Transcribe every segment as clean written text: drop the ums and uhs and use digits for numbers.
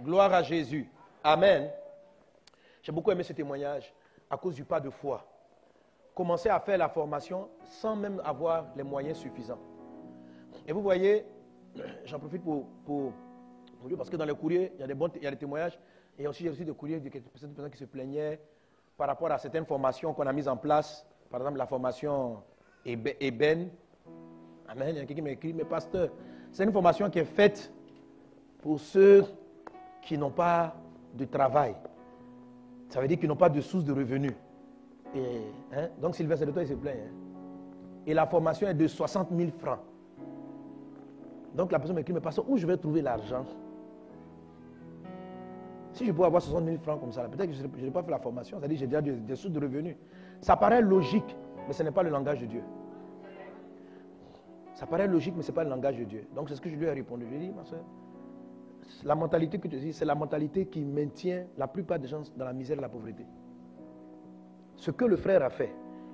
Gloire à Jésus. Amen. J'ai beaucoup aimé ce témoignage à cause du pas de foi. Commencer à faire la formation sans même avoir les moyens suffisants. Et vous voyez, j'en profite pour dire, parce que dans le courrier, il y a des témoignages, et aussi j'ai reçu des courriers de certaines personnes qui se plaignaient par rapport à certaines formations qu'on a mises en place, par exemple la formation Eben. Amen, il y a quelqu'un qui m'a écrit, mais pasteur, c'est une formation qui est faite pour ceux qui n'ont pas de travail. Ça veut dire qu'ils n'ont pas de source de revenus. Et, donc Sylvain, c'est de toi, il se plaint. Et la formation est de 60 000 francs. Donc la personne m'écrit, mais pasteur, où je vais trouver l'argent? Si je pouvais avoir 60 000 francs comme ça, peut-être que je n'ai pas fait la formation, c'est-à-dire que j'ai déjà des sources de revenus. Ça paraît logique, mais ce n'est pas le langage de Dieu. Ça paraît logique, mais ce n'est pas le langage de Dieu. Donc c'est ce que je lui ai répondu. Je lui ai dit, ma soeur, la mentalité que tu dis, c'est la mentalité qui maintient la plupart des gens dans la misère et la pauvreté. Ce que le frère a fait,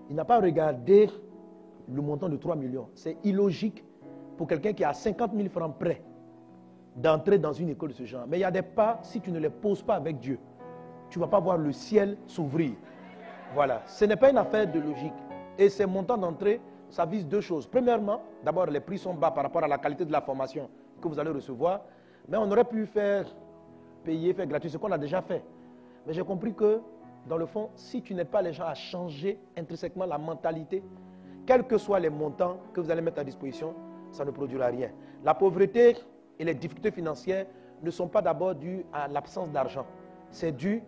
il n'a pas regardé le montant de 3 millions. C'est illogique pour quelqu'un qui a 50 000 francs prêts d'entrer dans une école de ce genre. Mais il y a des pas, si tu ne les poses pas avec Dieu, tu ne vas pas voir le ciel s'ouvrir. Voilà. Ce n'est pas une affaire de logique. Et ces montants d'entrée, ça vise deux choses. Premièrement, d'abord, les prix sont bas par rapport à la qualité de la formation que vous allez recevoir. Mais on aurait pu faire payer, faire gratuit, ce qu'on a déjà fait. Mais j'ai compris que, dans le fond, si tu n'aides pas les gens à changer intrinsèquement la mentalité, quels que soient les montants que vous allez mettre à disposition, ça ne produira rien. La pauvreté et les difficultés financières ne sont pas d'abord dues à l'absence d'argent. C'est dû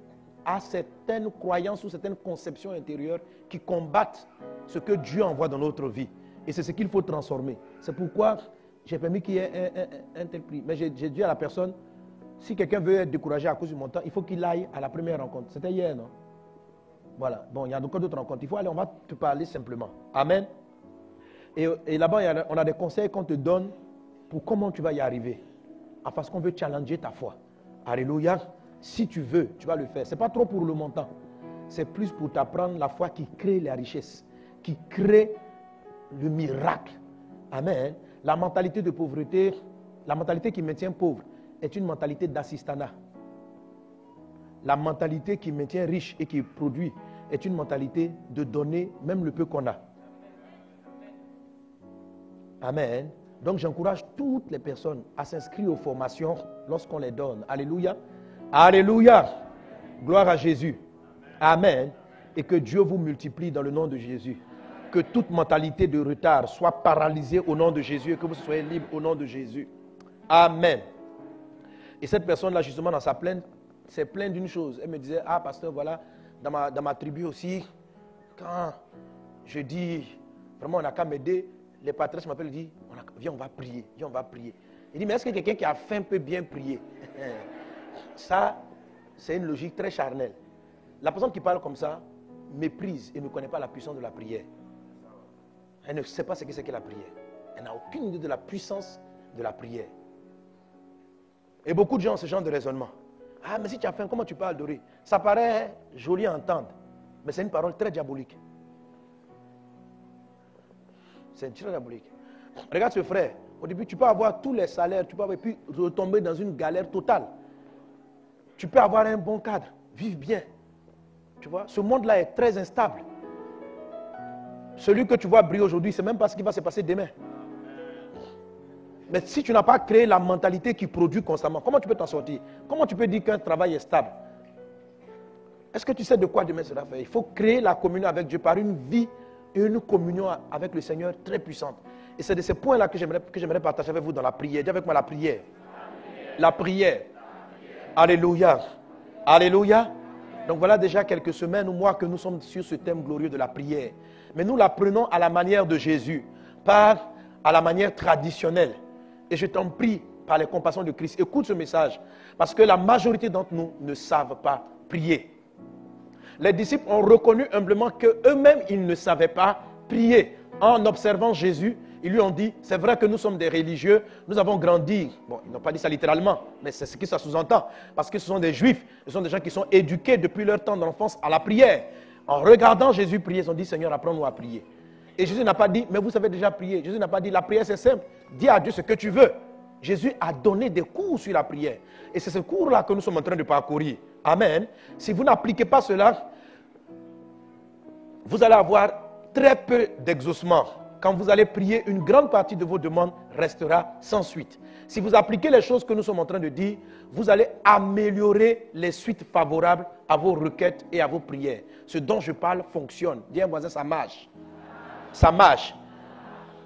à certaines croyances ou certaines conceptions intérieures qui combattent ce que Dieu envoie dans notre vie. Et c'est ce qu'il faut transformer. C'est pourquoi j'ai permis qu'il y ait un tel prix. Mais j'ai dit à la personne, si quelqu'un veut être découragé à cause du montant, il faut qu'il aille à la première rencontre. C'était hier, non? Voilà. Bon, il y a encore d'autres rencontres. Il faut aller, on va te parler simplement. Amen. Et là-bas, on a des conseils qu'on te donne pour comment tu vas y arriver. Parce qu'on veut challenger ta foi. Alléluia. Si tu veux, tu vas le faire. Ce n'est pas trop pour le montant. C'est plus pour t'apprendre la foi qui crée la richesse, qui crée le miracle. Amen. La mentalité de pauvreté, la mentalité qui maintient pauvre, est une mentalité d'assistanat. La mentalité qui maintient riche et qui produit est une mentalité de donner même le peu qu'on a. Amen. Donc j'encourage toutes les personnes à s'inscrire aux formations lorsqu'on les donne. Alléluia. Alléluia. Gloire à Jésus. Amen. Et que Dieu vous multiplie dans le nom de Jésus. Que toute mentalité de retard soit paralysée au nom de Jésus et que vous soyez libres au nom de Jésus. Amen. Et cette personne-là, justement, dans sa plainte, s'est plainte d'une chose. Elle me disait, ah, pasteur, voilà, dans ma tribu aussi, quand je dis, vraiment, on n'a qu'à m'aider, les patrons m'appellent et disent, viens, on va prier, viens, on va prier. Il dit, mais est-ce que quelqu'un qui a faim peut bien prier? Ça, c'est une logique très charnelle. La personne qui parle comme ça méprise et ne connaît pas la puissance de la prière. Elle ne sait pas ce que c'est que la prière. Elle n'a aucune idée de la puissance de la prière. Et beaucoup de gens ont ce genre de raisonnement. Ah, mais si tu as faim, comment tu peux adorer? Ça paraît joli à entendre, mais c'est une parole très diabolique. C'est très diabolique. Regarde ce frère. Au début, tu peux avoir tous les salaires, tu peux avoir, et puis retomber dans une galère totale. Tu peux avoir un bon cadre, vivre bien. Tu vois, ce monde-là est très instable. Celui que tu vois briller aujourd'hui, c'est même pas ce qui va se passer demain. Mais si tu n'as pas créé la mentalité qui produit constamment, comment tu peux t'en sortir? Comment tu peux dire qu'un travail est stable? Est-ce que tu sais de quoi demain sera fait? Il faut créer la communion avec Dieu par une vie et une communion avec le Seigneur très puissante. Et c'est de ces points-là que j'aimerais partager avec vous dans la prière. Dis avec moi la prière. La prière. Alléluia. Alléluia. Donc voilà déjà quelques semaines ou mois que nous sommes sur ce thème glorieux de la prière. Mais nous la prenons à la manière de Jésus, pas à la manière traditionnelle. Et je t'en prie, par les compassions de Christ, écoute ce message. Parce que la majorité d'entre nous ne savent pas prier. Les disciples ont reconnu humblement qu'eux-mêmes, ils ne savaient pas prier. En observant Jésus, ils lui ont dit, c'est vrai que nous sommes des religieux, nous avons grandi. Bon, ils n'ont pas dit ça littéralement, mais c'est ce que ça sous-entend. Parce que ce sont des juifs, ce sont des gens qui sont éduqués depuis leur temps d'enfance à la prière. En regardant Jésus prier, ils ont dit, Seigneur, apprends-nous à prier. Et Jésus n'a pas dit, mais vous savez déjà prier. Jésus n'a pas dit, la prière c'est simple. Dis à Dieu ce que tu veux. Jésus a donné des cours sur la prière. Et c'est ce cours-là que nous sommes en train de parcourir. Amen. Si vous n'appliquez pas cela, vous allez avoir très peu d'exaucement. Quand vous allez prier, une grande partie de vos demandes restera sans suite. Si vous appliquez les choses que nous sommes en train de dire, vous allez améliorer les suites favorables à vos requêtes et à vos prières. Ce dont je parle fonctionne. Dis à un voisin, ça marche. Ça marche.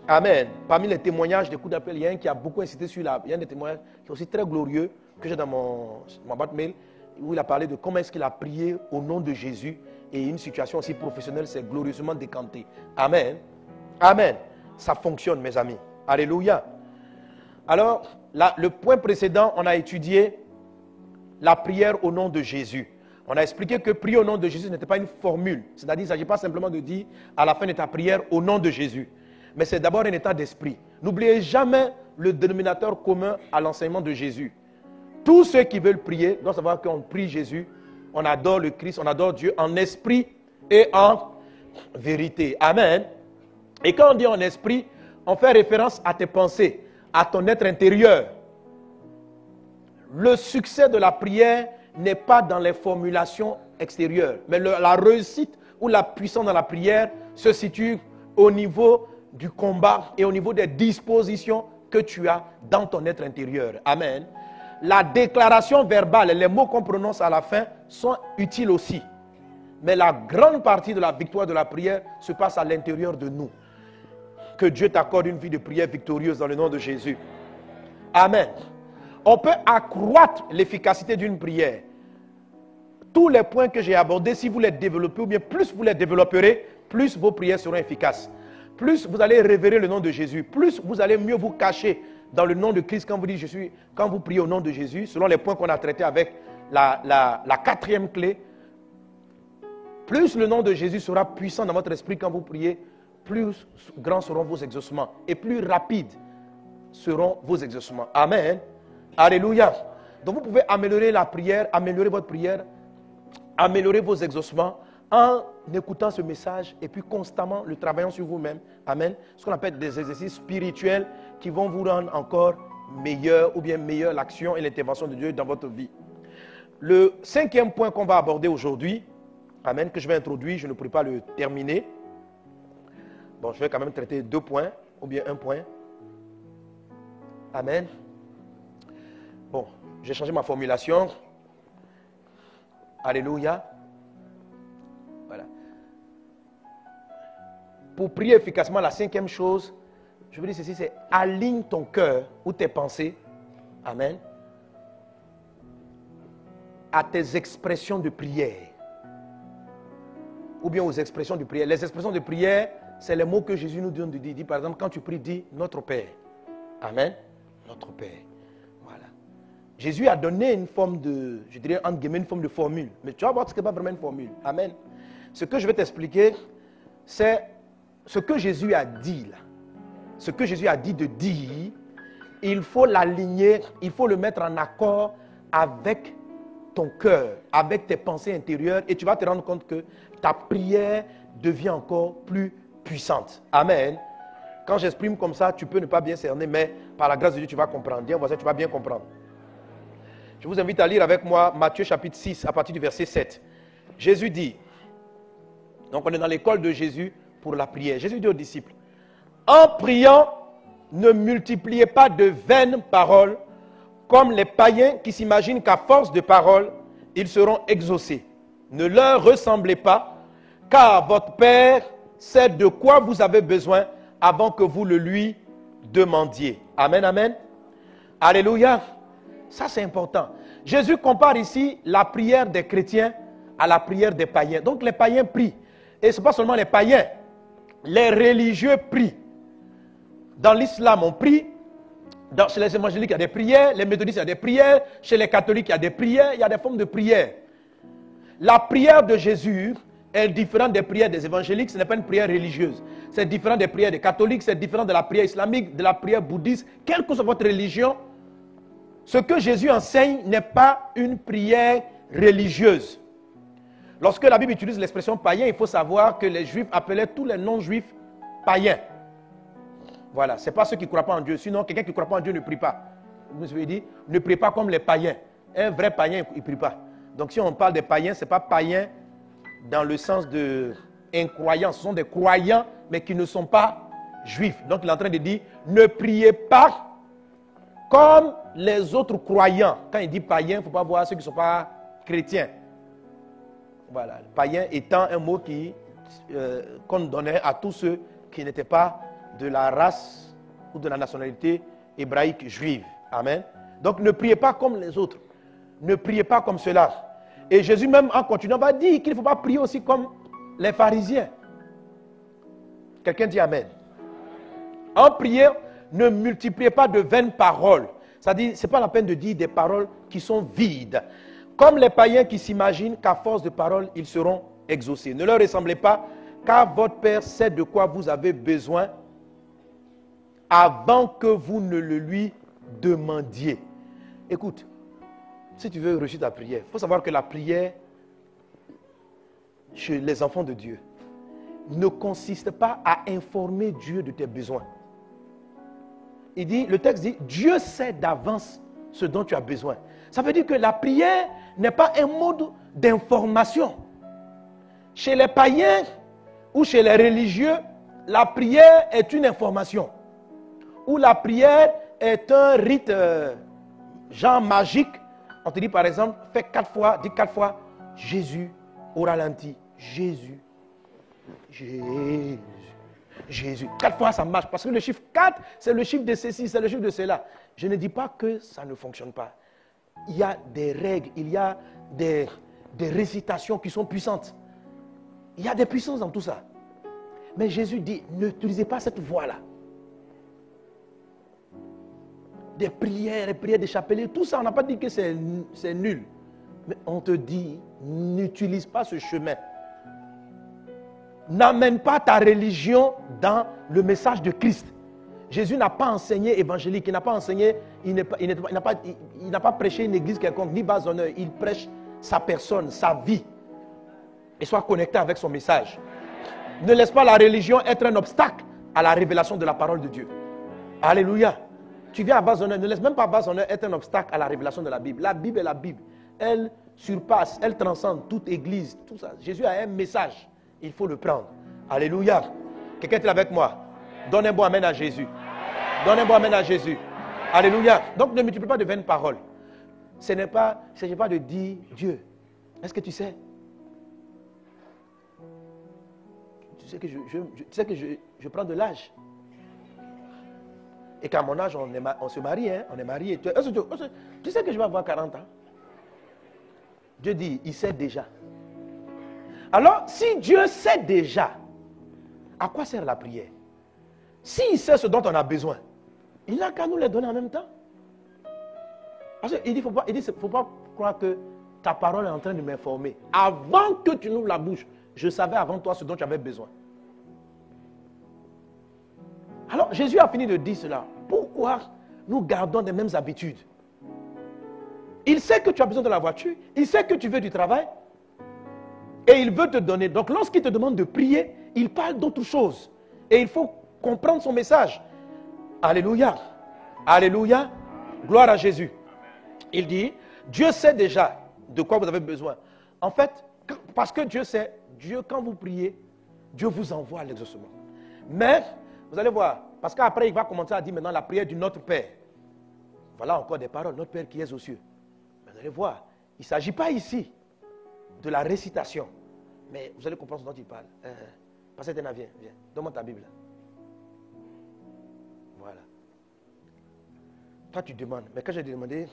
Amen. Parmi les témoignages des coups d'appel, il y a un qui a beaucoup insisté sur il y a un des témoignages qui est aussi très glorieux que j'ai dans ma boîte mail, où il a parlé de comment est-ce qu'il a prié au nom de Jésus et une situation aussi professionnelle s'est glorieusement décantée. Amen. Amen. Ça fonctionne, mes amis. Alléluia. Alors, là, le point précédent, on a étudié la prière au nom de Jésus. On a expliqué que prier au nom de Jésus n'était pas une formule. C'est-à-dire, il ne s'agit pas simplement de dire à la fin de ta prière au nom de Jésus. Mais c'est d'abord un état d'esprit. N'oubliez jamais le dénominateur commun à l'enseignement de Jésus. Tous ceux qui veulent prier doivent savoir qu'on prie Jésus, on adore le Christ, on adore Dieu en esprit et en vérité. Amen. Et quand on dit en esprit, on fait référence à tes pensées, à ton être intérieur. Le succès de la prière n'est pas dans les formulations extérieures, mais la réussite ou la puissance dans la prière se situe au niveau du combat et au niveau des dispositions que tu as dans ton être intérieur. Amen. La déclaration verbale et les mots qu'on prononce à la fin sont utiles aussi. Mais la grande partie de la victoire de la prière se passe à l'intérieur de nous. Que Dieu t'accorde une vie de prière victorieuse dans le nom de Jésus. Amen. On peut accroître l'efficacité d'une prière. Tous les points que j'ai abordés, si vous les développez, ou bien plus vous les développerez, plus vos prières seront efficaces. Plus vous allez révérer le nom de Jésus, plus vous allez mieux vous cacher dans le nom de Christ quand vous dites quand vous priez au nom de Jésus, selon les points qu'on a traités avec la quatrième clé. Plus le nom de Jésus sera puissant dans votre esprit quand vous priez, plus grands seront vos exaucements et plus rapides seront vos exaucements. Amen. Alléluia. Donc vous pouvez améliorer la prière, améliorer votre prière, améliorer vos exaucements en écoutant ce message et puis constamment le travaillant sur vous-même. Amen. Ce qu'on appelle des exercices spirituels qui vont vous rendre encore meilleur ou bien meilleure l'action et l'intervention de Dieu dans votre vie. Le cinquième point qu'on va aborder aujourd'hui, amen, que je vais introduire, je ne pourrai pas le terminer. Bon, je vais quand même traiter 2 points ou bien 1 point. Amen. Bon, j'ai changé ma formulation. Alléluia. Voilà. Pour prier efficacement, la 5e chose, je veux dire ceci, c'est aligne ton cœur ou tes pensées, amen, à tes expressions de prière. Ou bien aux expressions de prière. Les expressions de prière, c'est les mots que Jésus nous donne de dire. Dis, par exemple, quand tu pries, dis notre Père. Amen. Notre Père. Voilà. Jésus a donné une forme de, je dirais, entre guillemets, une forme de formule. Mais tu vas voir que ce n'est pas vraiment une formule. Amen. Ce que je vais t'expliquer, c'est ce que Jésus a dit là. Ce que Jésus a dit de dire, il faut l'aligner, il faut le mettre en accord avec ton cœur, avec tes pensées intérieures, et tu vas te rendre compte que ta prière devient encore plus puissante. Amen. Quand j'exprime comme ça, tu peux ne pas bien cerner, mais par la grâce de Dieu, tu vas comprendre. Dis, voisin, tu vas bien comprendre. Je vous invite à lire avec moi Matthieu chapitre 6, à partir du verset 7. Jésus dit, donc on est dans l'école de Jésus pour la prière. Jésus dit aux disciples, en priant, ne multipliez pas de vaines paroles, comme les païens qui s'imaginent qu'à force de paroles, ils seront exaucés. Ne leur ressemblez pas, car votre Père sait de quoi vous avez besoin avant que vous le lui demandiez. Amen, amen. Alléluia. Ça, c'est important. Jésus compare ici la prière des chrétiens à la prière des païens. Donc, les païens prient. Et ce n'est pas seulement les païens. Les religieux prient. Dans l'islam, on prie. Chez les évangéliques, il y a des prières. Les méthodistes, il y a des prières. Chez les catholiques, il y a des prières. Il y a des formes de prières. La prière de Jésus est différente des prières des évangéliques. Ce n'est pas une prière religieuse. C'est différent des prières des catholiques. C'est différent de la prière islamique, de la prière bouddhiste. Quelle que soit votre religion, ce que Jésus enseigne n'est pas une prière religieuse. Lorsque la Bible utilise l'expression païen, il faut savoir que les Juifs appelaient tous les non-Juifs païens. Voilà, ce n'est pas ceux qui ne croient pas en Dieu. Sinon, quelqu'un qui ne croit pas en Dieu ne prie pas. il dit, ne priez pas comme les païens. Un vrai païen, il ne prie pas. Donc si on parle des païens, ce n'est pas païen dans le sens de incroyants. Ce sont des croyants, mais qui ne sont pas juifs. Donc il est en train de dire, ne priez pas comme les autres croyants. Quand il dit païen, il ne faut pas voir ceux qui ne sont pas chrétiens. Voilà, païen étant un mot qu'on donnait à tous ceux qui n'étaient pas de la race ou de la nationalité hébraïque juive. Amen. Donc ne priez pas comme les autres. Ne priez pas comme cela. Et Jésus même en continuant va dire qu'il ne faut pas prier aussi comme les pharisiens. Quelqu'un dit Amen. En prière, ne multipliez pas de vaines paroles. C'est-à-dire, ce n'est pas la peine de dire des paroles qui sont vides. Comme les païens qui s'imaginent qu'à force de paroles, ils seront exaucés. Ne leur ressemblez pas, car votre Père sait de quoi vous avez besoin avant que vous ne le lui demandiez. Écoute, si tu veux réussir ta prière, il faut savoir que la prière chez les enfants de Dieu ne consiste pas à informer Dieu de tes besoins. Le texte dit, Dieu sait d'avance ce dont tu as besoin. Ça veut dire que la prière n'est pas un mode d'information. Chez les païens ou chez les religieux, la prière est une information. Ou la prière est un rite genre magique. On te dit par exemple, fais 4 fois, dis 4 fois, Jésus au ralenti. Jésus. Jésus. Jésus. 4 fois ça marche. Parce que le chiffre 4, c'est le chiffre de ceci, c'est le chiffre de cela. Je ne dis pas que ça ne fonctionne pas. Il y a des règles, il y a des récitations qui sont puissantes. Il y a des puissances dans tout ça. Mais Jésus dit, n'utilisez pas cette voie-là. Des prières des chapelets, tout ça, on n'a pas dit que c'est nul. Mais on te dit, n'utilise pas ce chemin. N'amène pas ta religion dans le message de Christ. Jésus n'a pas enseigné évangélique, il n'a pas enseigné, il n'a pas prêché une église quelconque, ni bas honneur. Il prêche sa personne, sa vie. Et soit connecté avec son message. Ne laisse pas la religion être un obstacle à la révélation de la parole de Dieu. Alléluia. Tu viens à bas honneur, ne laisse même pas bas honneur être un obstacle à la révélation de la Bible. La Bible est la Bible. Elle surpasse, elle transcende toute église, tout ça. Jésus a un message. Il faut le prendre. Alléluia. Quelqu'un est avec moi? Donne un bon amen à Jésus. Donne un bon amen à Jésus. Alléluia. Donc ne multiplie pas de vaines paroles. Ce n'est pas, il ne s'agit pas de dire Dieu. Est-ce que tu sais? Tu sais que je prends de l'âge. Et qu'à mon âge, on se marie, hein? On est marié. Tu sais que je vais avoir 40 ans? Dieu dit, il sait déjà. Alors, si Dieu sait déjà, à quoi sert la prière? S'il sait ce dont on a besoin, il n'a qu'à nous les donner en même temps. Parce qu'il dit, faut pas croire que ta parole est en train de m'informer. Avant que tu n'ouvres la bouche, je savais avant toi ce dont tu avais besoin. Alors, Jésus a fini de dire cela. Pourquoi nous gardons les mêmes habitudes? Il sait que tu as besoin de la voiture, il sait que tu veux du travail, et il veut te donner. Donc, lorsqu'il te demande de prier, il parle d'autre chose. Et il faut comprendre son message. Alléluia. Alléluia. Gloire à Jésus. Il dit, Dieu sait déjà de quoi vous avez besoin. En fait, parce que Dieu sait, quand vous priez, Dieu vous envoie l'exaucement. Mais, vous allez voir, parce qu'après, il va commencer à dire maintenant la prière du Notre Père. Voilà encore des paroles, Notre Père qui est aux cieux. Vous allez voir, il ne s'agit pas ici de la récitation. Mais vous allez comprendre ce dont il parle. Pasteur Tena, viens. Donne-moi ta Bible. Voilà. Toi, tu demandes. Mais quand j'ai demandé,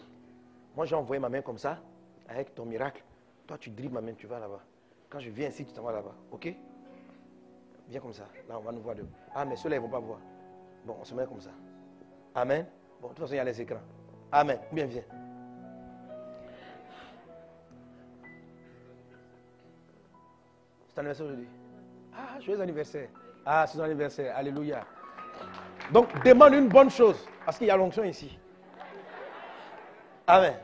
moi, j'ai envoyé ma main comme ça, avec ton miracle. Toi, tu dribbles ma main, tu vas là-bas. Quand je viens ici, tu t'en vas là-bas. OK? Viens comme ça. Là, on va nous voir deux. Ah, mais ceux-là, ils ne vont pas voir. Bon, on se met comme ça. Amen. Bon, de toute façon, il y a les écrans. Amen. Bien, viens. C'est ton anniversaire aujourd'hui. Ah, joyeux anniversaire. Ah, c'est ton anniversaire. Alléluia. Donc, demande une bonne chose. Parce qu'il y a l'onction ici. Amen.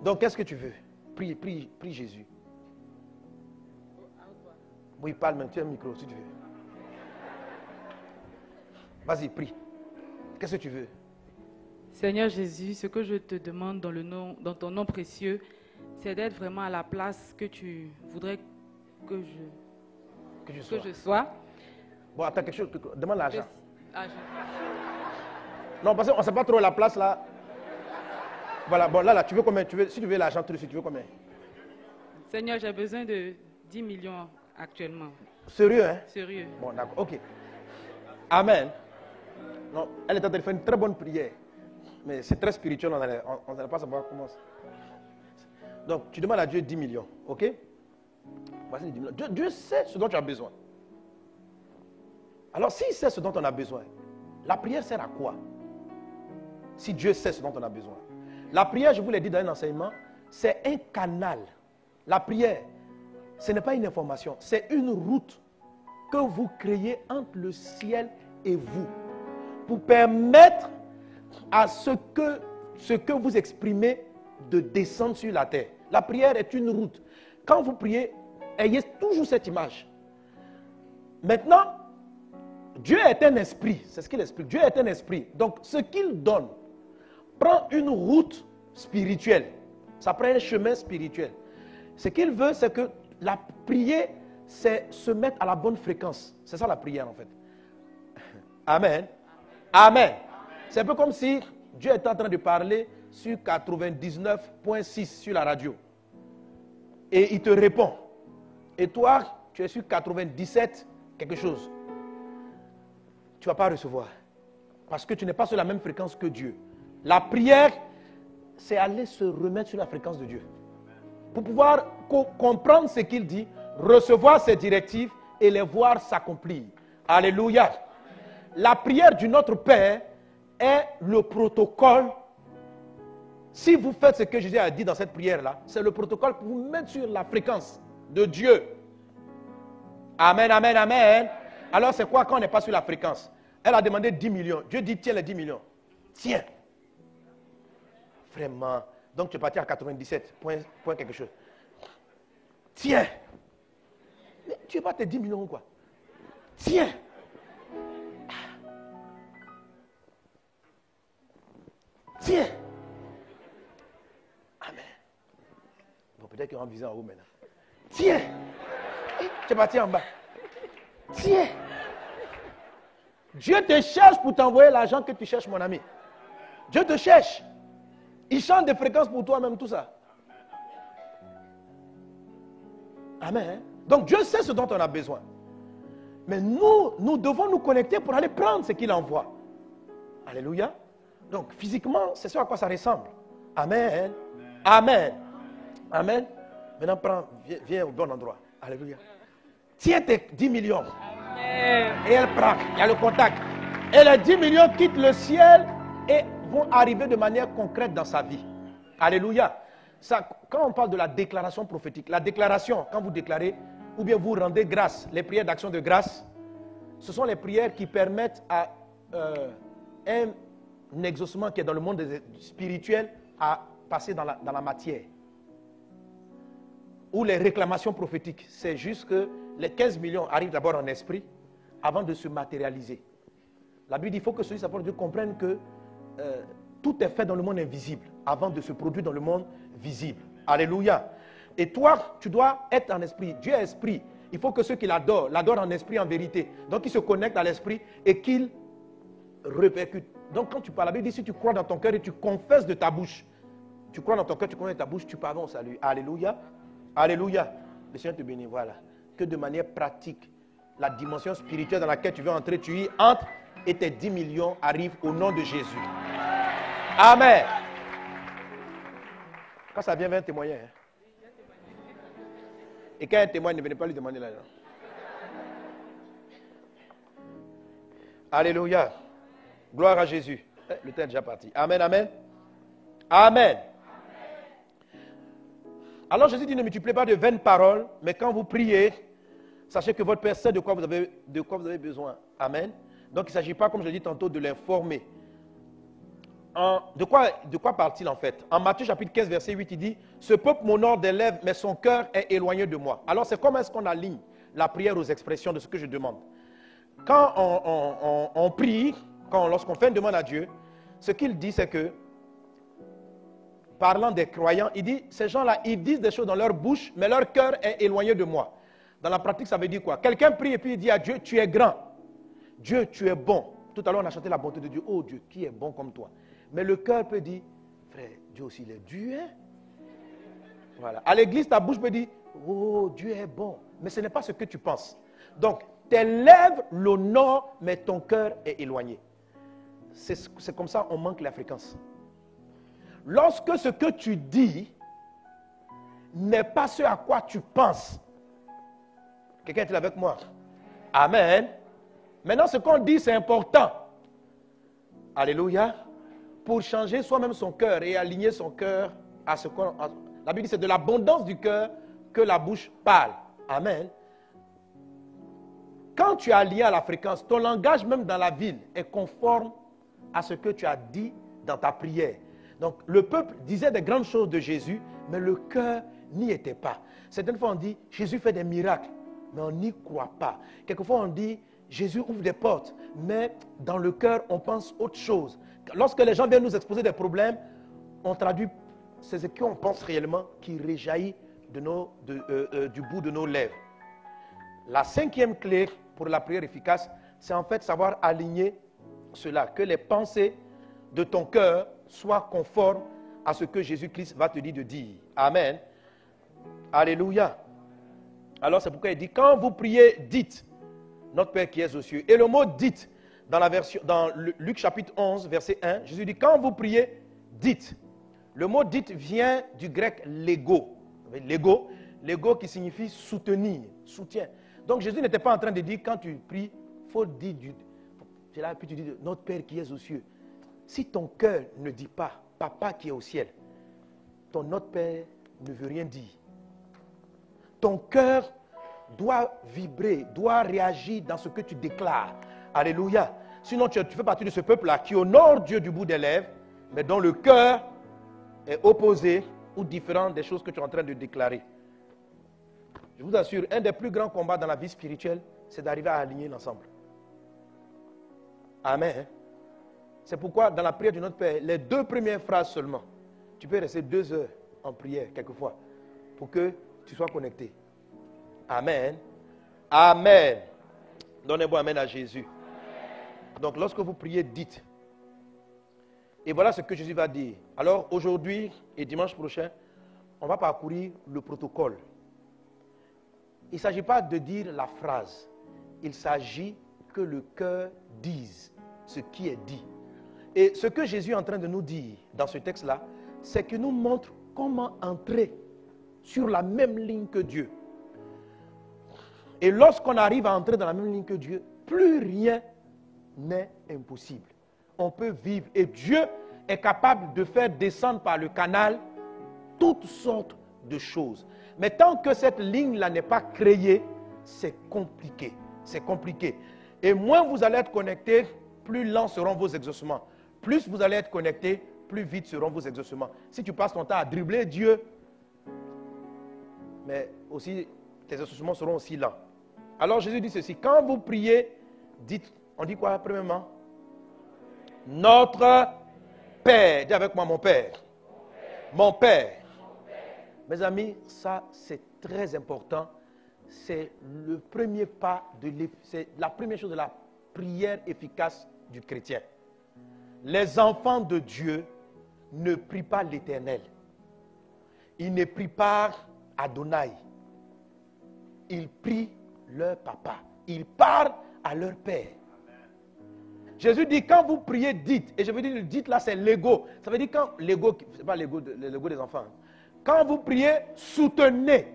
Donc, qu'est-ce que tu veux? Prie Jésus. Oui, parle même. Tu as un micro si tu veux. Vas-y, prie. Qu'est-ce que tu veux? Seigneur Jésus, ce que je te demande dans ton nom précieux, c'est d'être vraiment à la place que tu voudrais que je sois. Bon, attends, quelque chose, demande l'argent. Argent. Non, parce qu'on ne sait pas trop la place là. Voilà, bon, là, tu veux combien? Si tu veux l'argent tout de suite, tu veux combien? Seigneur, j'ai besoin de 10 millions actuellement. Sérieux, hein? Sérieux. Bon, d'accord, ok. Amen. Non, elle est en train de faire une très bonne prière. Mais c'est très spirituel, on n'allait pas savoir comment. Donc, tu demandes à Dieu 10 millions, ok? Voici les 10 millions. Dieu sait ce dont tu as besoin. Alors, s'il sait ce dont on a besoin, la prière sert à quoi? Si Dieu sait ce dont on a besoin. La prière, je vous l'ai dit dans un enseignement, c'est un canal. La prière, ce n'est pas une information, c'est une route que vous créez entre le ciel et vous pour permettre à ce que vous exprimez de descendre sur la terre. La prière est une route. Quand vous priez, ayez toujours cette image. Maintenant, Dieu est un esprit, c'est ce qu'il explique. Dieu est un esprit. Donc, ce qu'il donne prend une route spirituelle. Ça prend un chemin spirituel. Ce qu'il veut, c'est que la prière, c'est se mettre à la bonne fréquence. C'est ça la prière, en fait. Amen. Amen. C'est un peu comme si Dieu est en train de parler sur 99.6 sur la radio. Et il te répond. Et toi, tu es sur 97 quelque chose. Tu ne vas pas recevoir. Parce que tu n'es pas sur la même fréquence que Dieu. La prière, c'est aller se remettre sur la fréquence de Dieu. Pour pouvoir comprendre ce qu'il dit, recevoir ses directives et les voir s'accomplir. Alléluia. La prière du Notre Père est le protocole. Si vous faites ce que Jésus a dit dans cette prière-là, c'est le protocole pour vous mettre sur la fréquence de Dieu. Amen, amen, amen. Alors c'est quoi quand on n'est pas sur la fréquence? Elle a demandé 10 millions. Dieu dit, tiens les 10 millions. Tiens. Vraiment. Donc tu es parti à 97, point quelque chose. Tiens. Mais tu n'es pas tes 10 millions ou quoi? Tiens. Tiens. Amen. Bon, peut-être qu'ils vont viser en haut maintenant. Tiens. Tu es parti en bas. Tiens. Dieu te cherche pour t'envoyer l'argent que tu cherches, mon ami. Dieu te cherche. Il chante des fréquences pour toi, même tout ça. Amen. Donc Dieu sait ce dont on a besoin. Mais nous devons nous connecter pour aller prendre ce qu'il envoie. Alléluia. Donc physiquement, c'est ce à quoi ça ressemble. Amen. Amen. Amen. Maintenant, viens au bon endroit. Alléluia. Tiens tes 10 millions. Amen. Et elle prend. Il y a le contact. Et les 10 millions quittent le ciel et vont arriver de manière concrète dans sa vie. Alléluia. Ça, quand on parle de la déclaration prophétique, la déclaration, quand vous déclarez, ou bien vous rendez grâce, les prières d'action de grâce, ce sont les prières qui permettent à un exaucement qui est dans le monde spirituel à passer dans la matière. Ou les réclamations prophétiques, c'est juste que les 15 millions arrivent d'abord en esprit avant de se matérialiser. La Bible dit qu'il faut que celui qui s'apporte Dieu comprenne que tout est fait dans le monde invisible avant de se produire dans le monde visible. Alléluia. Et toi, tu dois être en esprit. Dieu est esprit. Il faut que ceux qui l'adorent en esprit, en vérité. Donc, ils se connectent à l'esprit et qu'ils répercutent. Donc, quand tu parles, la Bible dit, si tu crois dans ton cœur et tu confesses de ta bouche, tu crois dans ton cœur, tu connais ta bouche, tu parviens au salut. Alléluia. Alléluia. Le Seigneur te bénit. Voilà. Que de manière pratique, la dimension spirituelle dans laquelle tu veux entrer, tu y entres et tes 10 millions arrivent au nom de Jésus. Amen. Quand ça vient, viens témoigner. Hein. Et quand un témoigne, ne venez pas lui demander l'argent. Alléluia. Gloire à Jésus. Le temps est déjà parti. Amen, amen. Amen. Alors Jésus dit, ne multipliez pas de vaines paroles, mais quand vous priez, sachez que votre Père sait de quoi vous avez besoin. Amen. Donc il ne s'agit pas, comme je l'ai dit tantôt, de l'informer. De quoi parle-t-il en fait? En Matthieu chapitre 15, verset 8, il dit, ce peuple m'honore des lèvres, mais son cœur est éloigné de moi. Alors c'est comment est-ce qu'on aligne la prière aux expressions de ce que je demande? Quand on prie, lorsqu'on fait une demande à Dieu, ce qu'il dit, c'est que, parlant des croyants, il dit, ces gens-là, ils disent des choses dans leur bouche, mais leur cœur est éloigné de moi. Dans la pratique, ça veut dire quoi? Quelqu'un prie et puis il dit à Dieu, tu es grand. Dieu, tu es bon. Tout à l'heure, on a chanté la bonté de Dieu. Oh Dieu, qui est bon comme toi? Mais le cœur peut dire, frère, Dieu aussi, il est dur. Hein? Voilà. À l'église, ta bouche peut dire, oh, Dieu est bon. Mais ce n'est pas ce que tu penses. Donc, tes lèvres l'honorent, mais ton cœur est éloigné. C'est comme ça, on manque la fréquence. Lorsque ce que tu dis n'est pas ce à quoi tu penses. Quelqu'un est-il avec moi? Amen. Maintenant, ce qu'on dit, c'est important. Alléluia. Pour changer soi-même son cœur et aligner son cœur à ce qu'on... La Bible dit, c'est de l'abondance du cœur que la bouche parle. Amen. Quand tu es aligné à la fréquence, ton langage même dans la ville est conforme à ce que tu as dit dans ta prière. Donc, le peuple disait des grandes choses de Jésus, mais le cœur n'y était pas. Certaines fois, on dit, Jésus fait des miracles, mais on n'y croit pas. Quelquefois, on dit, Jésus ouvre des portes, mais dans le cœur, on pense autre chose. Lorsque les gens viennent nous exposer des problèmes, on traduit, c'est ce qu'on pense réellement qui réjaillit du bout de nos lèvres. La cinquième clé pour la prière efficace, c'est en fait savoir aligner cela, que les pensées de ton cœur soient conformes à ce que Jésus-Christ va te dire de dire. Amen. Alléluia. Alors c'est pourquoi il dit, quand vous priez, dites, notre Père qui es aux cieux. Et le mot dites, dans Luc chapitre 11, verset 1, Jésus dit, quand vous priez, dites. Le mot dites vient du grec légo. Légo qui signifie soutenir, soutien. Donc Jésus n'était pas en train de dire, quand tu pries, il faut dire, c'est là que tu dis, notre Père qui es aux cieux. Si ton cœur ne dit pas, Papa qui est au ciel, ton notre Père ne veut rien dire. Ton cœur doit vibrer, doit réagir dans ce que tu déclares. Alléluia. Sinon, tu fais partie de ce peuple-là qui honore Dieu du bout des lèvres, mais dont le cœur est opposé ou différent des choses que tu es en train de déclarer. Je vous assure, un des plus grands combats dans la vie spirituelle, c'est d'arriver à aligner l'ensemble. Amen. C'est pourquoi, dans la prière de notre Père, les 2 premières phrases seulement, tu peux rester 2 heures en prière, quelquefois, pour que tu sois connecté. Amen. Amen. Donnez-moi amen à Jésus. Donc, lorsque vous priez, dites. Et voilà ce que Jésus va dire. Alors, aujourd'hui et dimanche prochain, on va parcourir le protocole. Il ne s'agit pas de dire la phrase. Il s'agit que le cœur dise ce qui est dit. Et ce que Jésus est en train de nous dire dans ce texte-là, c'est qu'il nous montre comment entrer sur la même ligne que Dieu. Et lorsqu'on arrive à entrer dans la même ligne que Dieu, plus rien n'est impossible. On peut vivre. Et Dieu est capable de faire descendre par le canal toutes sortes de choses. Mais tant que cette ligne-là n'est pas créée, c'est compliqué. C'est compliqué. Et moins vous allez être connecté, plus lents seront vos exaucements. Plus vous allez être connecté, plus vite seront vos exaucements. Si tu passes ton temps à dribbler Dieu, mais aussi tes exaucements seront aussi lents. Alors Jésus dit ceci, quand vous priez, dites, on dit quoi premièrement? Notre Père. Dis avec moi, mon Père. Mon Père. Mes amis, ça c'est très important. C'est le premier pas, c'est la première chose de la prière efficace du chrétien. Les enfants de Dieu ne prient pas l'Éternel. Ils ne prient pas Adonai. Ils prient leur papa. Ils parlent à leur père. Jésus dit, quand vous priez, dites. Et je veux dire, dites là, c'est l'ego. Ça veut dire quand l'ego, c'est pas l'ego des enfants. Quand vous priez, soutenez.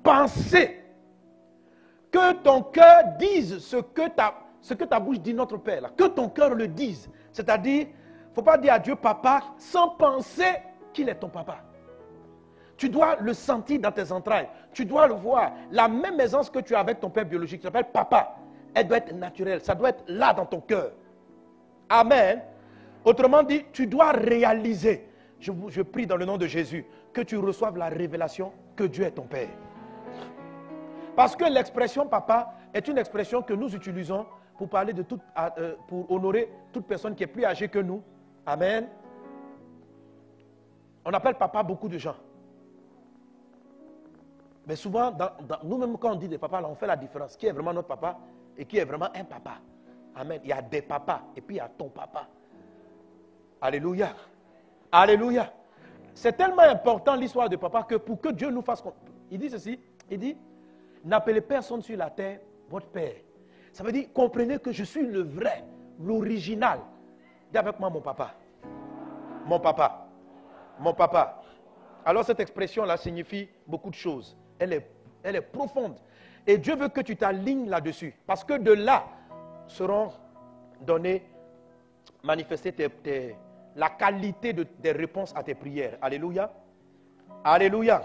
Pensez. Que ton cœur dise ce que ta bouche dit, notre Père. Là. Que ton cœur le dise. C'est-à-dire, il ne faut pas dire à Dieu papa sans penser qu'il est ton papa. Tu dois le sentir dans tes entrailles. Tu dois le voir. La même aisance que tu as avec ton père biologique, qui s'appelle papa, elle doit être naturelle. Ça doit être là dans ton cœur. Amen. Autrement dit, tu dois réaliser. Je prie dans le nom de Jésus que tu reçoives la révélation que Dieu est ton Père. Parce que l'expression papa est une expression que nous utilisons pour parler de pour honorer toute personne qui est plus âgée que nous Amen. On appelle papa beaucoup de gens. Mais souvent, nous-mêmes, quand on dit des papas, là, on fait la différence. Qui est vraiment notre papa et qui est vraiment un papa. Amen. Il y a des papas et puis il y a ton papa. Alléluia. Alléluia. C'est tellement important l'histoire de papa que pour que Dieu nous fasse... Il dit ceci, il dit, n'appelez personne sur la terre votre père. Ça veut dire, comprenez que je suis le vrai, l'original. Dis avec moi mon papa. Mon papa. Mon papa. Alors cette expression-là signifie beaucoup de choses. Elle est profonde. Et Dieu veut que tu t'alignes là-dessus. Parce que de là seront données, manifestées la qualité des réponses à tes prières. Alléluia. Alléluia.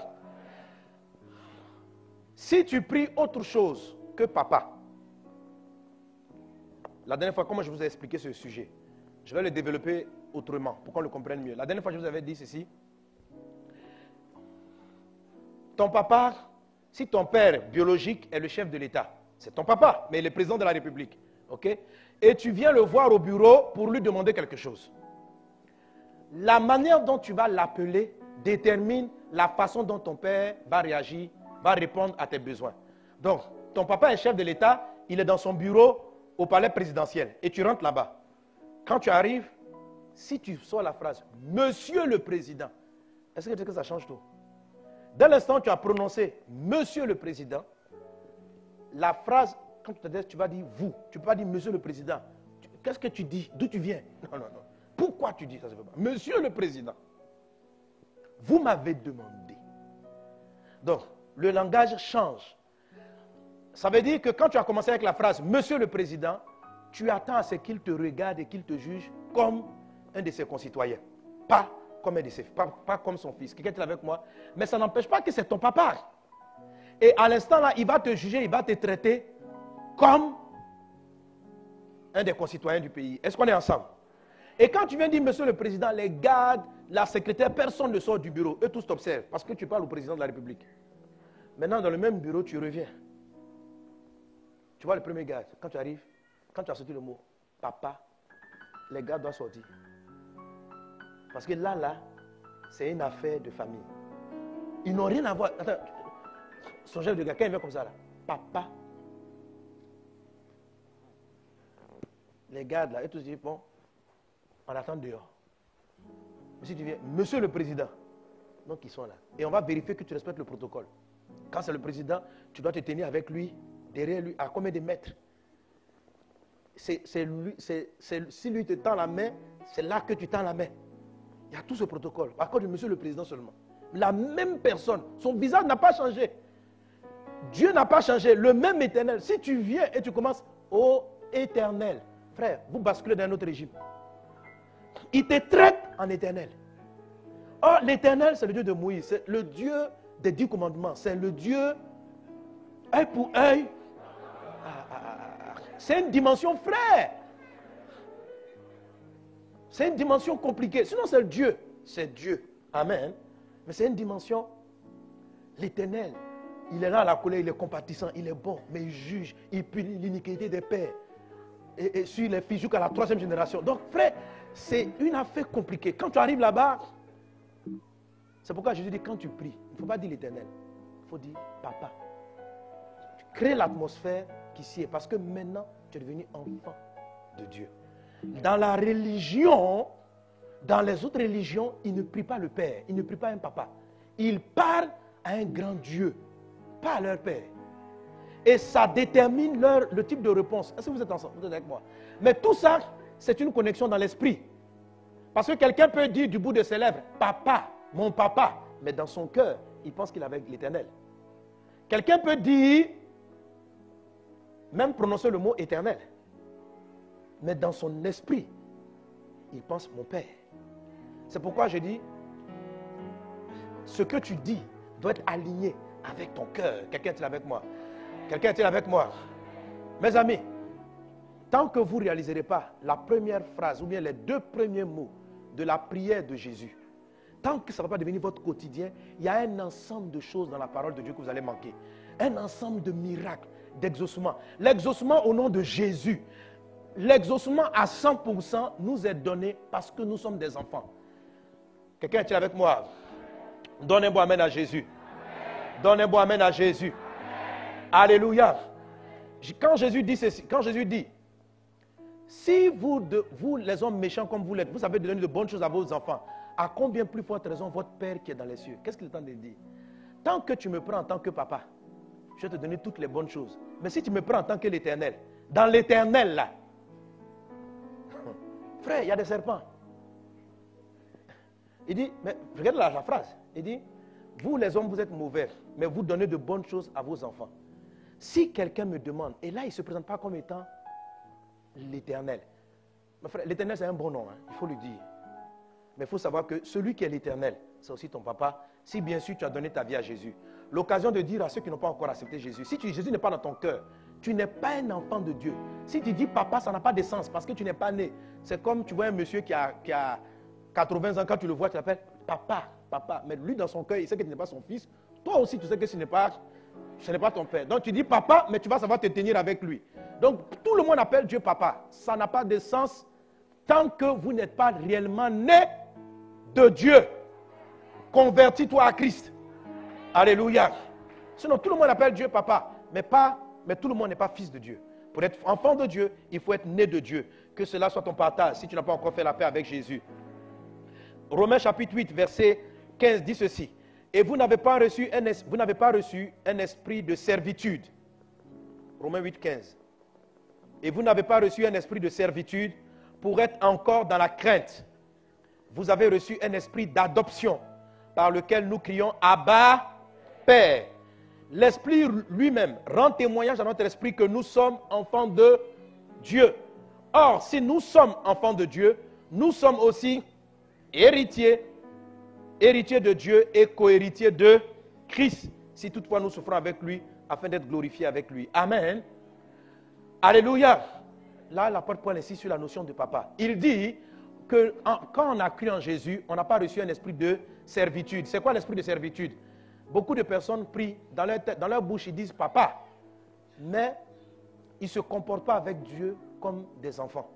Si tu pries autre chose que papa, la dernière fois, comment je vous ai expliqué ce sujet, je vais le développer autrement pour qu'on le comprenne mieux. La dernière fois, je vous avais dit ceci. Ton papa, si ton père biologique est le chef de l'État, c'est ton papa, mais il est président de la République. Ok? Et tu viens le voir au bureau pour lui demander quelque chose. La manière dont tu vas l'appeler détermine la façon dont ton père va réagir, va répondre à tes besoins. Donc, ton papa est chef de l'État, il est dans son bureau au palais présidentiel et tu rentres là-bas. Quand tu arrives, si tu sors la phrase « Monsieur le Président », est-ce que ça change tout? Dès l'instant où tu as prononcé « Monsieur le Président », la phrase, quand tu t'adresses, tu vas dire « vous ». Tu ne peux pas dire « Monsieur le Président ». Qu'est-ce que tu dis? D'où tu viens? Non, non, non. Pourquoi tu dis ça? Monsieur le Président, vous m'avez demandé. Donc, le langage change. Ça veut dire que quand tu as commencé avec la phrase « Monsieur le Président », tu attends à ce qu'il te regarde et qu'il te juge comme un de ses concitoyens. Pas comme un de ses, pas comme son fils. Quelqu'un est avec moi. Mais ça n'empêche pas que c'est ton papa. Et à l'instant là, il va te juger, il va te traiter comme un des concitoyens du pays. Est-ce qu'on est ensemble? Et quand tu viens dire, Monsieur le Président, les gardes, la secrétaire, personne ne sort du bureau. Eux tous t'observent parce que tu parles au président de la République. Maintenant, dans le même bureau, tu reviens. Tu vois le premier garde, quand tu arrives, quand tu as sorti le mot papa, les gardes doivent sortir. Parce que là, c'est une affaire de famille. Ils n'ont rien à voir. Attends, son chef de gars, quand il vient comme ça, là, papa. Les gardes, là, ils tous disent, bon, on attend dehors. Mais si tu viens, Monsieur le Président, donc ils sont là. Et on va vérifier que tu respectes le protocole. Quand c'est le président, tu dois te tenir avec lui, derrière lui, à combien de mètres? Si lui te tend la main, c'est là que tu tends la main. Il y a tout ce protocole. À cause de Monsieur le Président seulement. La même personne, son visage n'a pas changé. Dieu n'a pas changé, le même éternel. Si tu viens et tu commences, ô éternel, frère, vous basculez dans un autre régime. Il te traite en éternel. Or, l'éternel, c'est le Dieu de Moïse, c'est le Dieu des 10 commandements, c'est le Dieu œil pour œil. C'est une dimension, frère. C'est une dimension compliquée. Sinon, c'est Dieu. C'est Dieu. Amen. Mais c'est une dimension. L'Éternel, il est là à la colère, il est compatissant, il est bon, mais il juge, il punit l'iniquité des pères. Et sur les filles jusqu'à la 3e génération. Donc, frère, c'est une affaire compliquée. Quand tu arrives là-bas, c'est pourquoi Jésus dit, quand tu pries, il ne faut pas dire l'Éternel. Il faut dire Papa. Tu crées l'atmosphère qui s'y est. Parce que maintenant, tu es devenu enfant de Dieu. Dans la religion, dans les autres religions, ils ne prient pas le Père, ils ne prient pas un papa. Ils parlent à un grand Dieu, pas à leur Père. Et ça détermine le type de réponse. Est-ce que vous êtes ensemble? Vous êtes avec moi? Mais tout ça, c'est une connexion dans l'esprit. Parce que quelqu'un peut dire du bout de ses lèvres, papa, mon papa, mais dans son cœur, il pense qu'il est avec l'Éternel. Quelqu'un peut dire, même prononcer le mot éternel, mais dans son esprit, il pense mon Père. C'est pourquoi je dis, ce que tu dis doit être aligné avec ton cœur. Quelqu'un est-il avec moi? Quelqu'un est-il avec moi? Mes amis, tant que vous ne réaliserez pas la première phrase ou bien les 2 premiers mots de la prière de Jésus, tant que ça ne va pas devenir votre quotidien, il y a un ensemble de choses dans la parole de Dieu que vous allez manquer. Un ensemble de miracles, d'exaucement. L'exaucement au nom de Jésus. l'exaucement à 100% nous est donné parce que nous sommes des enfants. Quelqu'un est avec moi? Donnez un bon amen à Jésus. Donnez un bon amen à Jésus. Alléluia. Quand Jésus dit ceci, quand Jésus dit, si vous les hommes méchants comme vous l'êtes, vous savez donner de bonnes choses à vos enfants, à combien plus forte raison votre Père qui est dans les cieux? Qu'est-ce qu'il est en train de dire? Tant que tu me prends en tant que papa, je vais te donner toutes les bonnes choses. Mais si tu me prends en tant que l'Éternel, dans l'Éternel là, frère, il y a des serpents. Il dit, mais regarde la phrase, il dit, vous les hommes vous êtes mauvais, mais vous donnez de bonnes choses à vos enfants. Si quelqu'un me demande, et là il ne se présente pas comme étant l'Éternel. L'Éternel c'est un bon nom, hein, il faut le dire. Mais il faut savoir que celui qui est l'Éternel, c'est aussi ton papa, si bien sûr tu as donné ta vie à Jésus. L'occasion de dire à ceux qui n'ont pas encore accepté Jésus, si Jésus n'est pas dans ton cœur, tu n'es pas un enfant de Dieu. Si tu dis papa, ça n'a pas de sens parce que tu n'es pas né. C'est comme tu vois un monsieur qui a 80 ans, quand tu le vois, tu l'appelles papa, papa. Mais lui dans son cœur, il sait que tu n'es pas son fils. Toi aussi, tu sais que ce n'est pas ton père. Donc tu dis papa, mais tu vas savoir te tenir avec lui. Donc tout le monde appelle Dieu papa. Ça n'a pas de sens tant que vous n'êtes pas réellement né de Dieu. Convertis-toi à Christ. Alléluia. Sinon, tout le monde appelle Dieu papa, mais tout le monde n'est pas fils de Dieu. Pour être enfant de Dieu, il faut être né de Dieu. Que cela soit ton partage si tu n'as pas encore fait la paix avec Jésus. Romains chapitre 8, verset 15 dit ceci. Et vous n'avez pas reçu un esprit de servitude. Romains 8, 15. Et vous n'avez pas reçu un esprit de servitude pour être encore dans la crainte. Vous avez reçu un esprit d'adoption par lequel nous crions Abba, Père. L'Esprit lui-même rend témoignage à notre esprit que nous sommes enfants de Dieu. Or, si nous sommes enfants de Dieu, nous sommes aussi héritiers de Dieu et co-héritiers de Christ. Si toutefois nous souffrons avec lui, afin d'être glorifiés avec lui. Amen. Alléluia. Là, l'apôtre Paul insiste sur la notion de papa. Il dit que quand on a cru en Jésus, on n'a pas reçu un esprit de servitude. C'est quoi l'esprit de servitude? Beaucoup de personnes prient, dans leur bouche, ils disent papa, mais ils ne se comportent pas avec Dieu comme des enfants.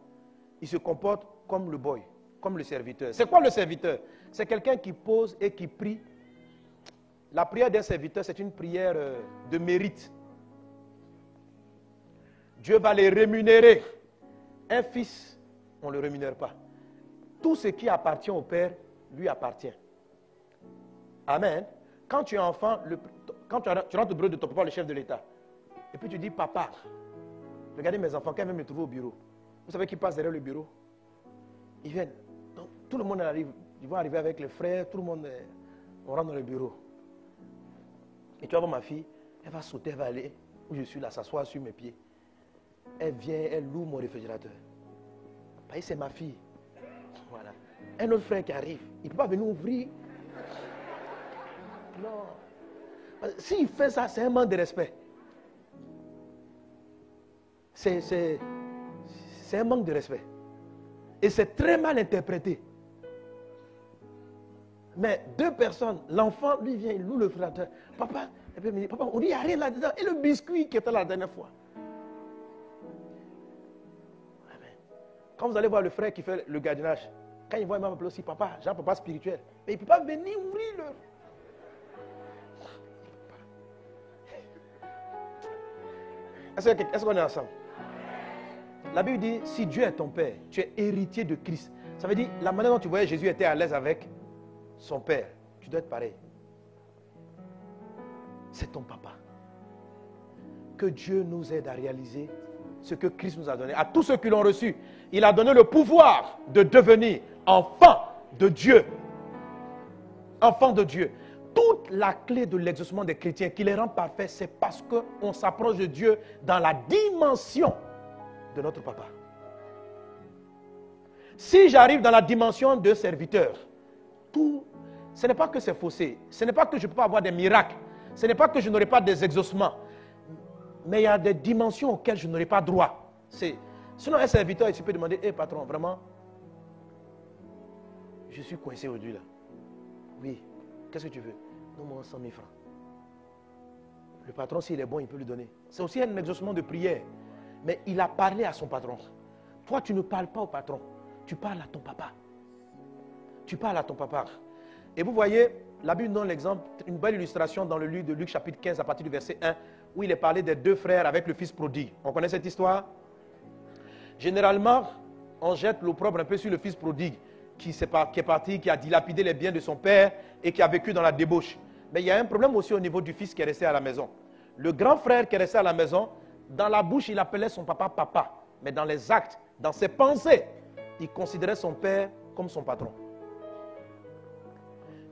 Ils se comportent comme le boy, comme le serviteur. C'est quoi le serviteur? C'est quelqu'un qui pose et qui prie. La prière d'un serviteur, c'est une prière de mérite. Dieu va les rémunérer. Un fils, on ne le rémunère pas. Tout ce qui appartient au Père, lui appartient. Amen. Quand tu es enfant, quand tu rentres au bureau de ton papa, le chef de l'État, et puis tu dis, papa, regardez mes enfants, quand ils viennent me trouver au bureau, vous savez qui passe derrière le bureau? Ils viennent. Donc, tout le monde arrive. Ils vont arriver avec les frères, tout le monde, on rentre dans le bureau. Et tu vas voir ma fille, elle va sauter, elle va aller où je suis là, s'asseoir sur mes pieds. Elle vient, elle loue mon réfrigérateur. Parce que c'est ma fille. Voilà. Un autre frère qui arrive, il ne peut pas venir ouvrir. Non. S'il fait ça, c'est un manque de respect. C'est un manque de respect. Et c'est très mal interprété. Mais deux personnes, l'enfant, lui vient, il loue le réfrigérateur. Papa, et puis il me dit, papa, on dit, il n'y a rien là-dedans. Et le biscuit qui était là la dernière fois. Amen. Quand vous allez voir le frère qui fait le gardiennage, quand il voit, il m'appelle aussi papa, j'ai un papa spirituel. Mais il ne peut pas venir ouvrir le... Est-ce qu'on est ensemble? La Bible dit, si Dieu est ton Père, tu es héritier de Christ. Ça veut dire, la manière dont tu voyais Jésus était à l'aise avec son Père. Tu dois être pareil. C'est ton papa. Que Dieu nous aide à réaliser ce que Christ nous a donné. À tous ceux qui l'ont reçu, il a donné le pouvoir de devenir enfant de Dieu. Enfant de Dieu. Toute la clé de l'exaucement des chrétiens qui les rend parfaits, c'est parce qu'on s'approche de Dieu dans la dimension de notre papa. Si j'arrive dans la dimension de serviteur, ce n'est pas que c'est faussé, ce n'est pas que je ne peux pas avoir des miracles, ce n'est pas que je n'aurai pas des exaucements, mais il y a des dimensions auxquelles je n'aurai pas droit. Sinon un serviteur ici peut demander, hé patron, vraiment, je suis coincé aujourd'hui là. Oui, qu'est-ce que tu veux? Donne-moi 100 000 francs. Le patron, s'il est bon, il peut lui donner. C'est aussi un exaucement de prière. Mais il a parlé à son patron. Toi, tu ne parles pas au patron. Tu parles à ton papa. Tu parles à ton papa. Et vous voyez, la Bible donne l'exemple, une belle illustration dans le livre de Luc chapitre 15 à partir du verset 1, où il est parlé des deux frères avec le fils prodigue. On connaît cette histoire? Généralement, on jette l'opprobre un peu sur le fils prodigue, qui est parti, qui a dilapidé les biens de son père et qui a vécu dans la débauche. Mais il y a un problème aussi au niveau du fils qui est resté à la maison. Le grand frère qui est resté à la maison, dans la bouche, il appelait son papa papa. Mais dans les actes, dans ses pensées, il considérait son père comme son patron.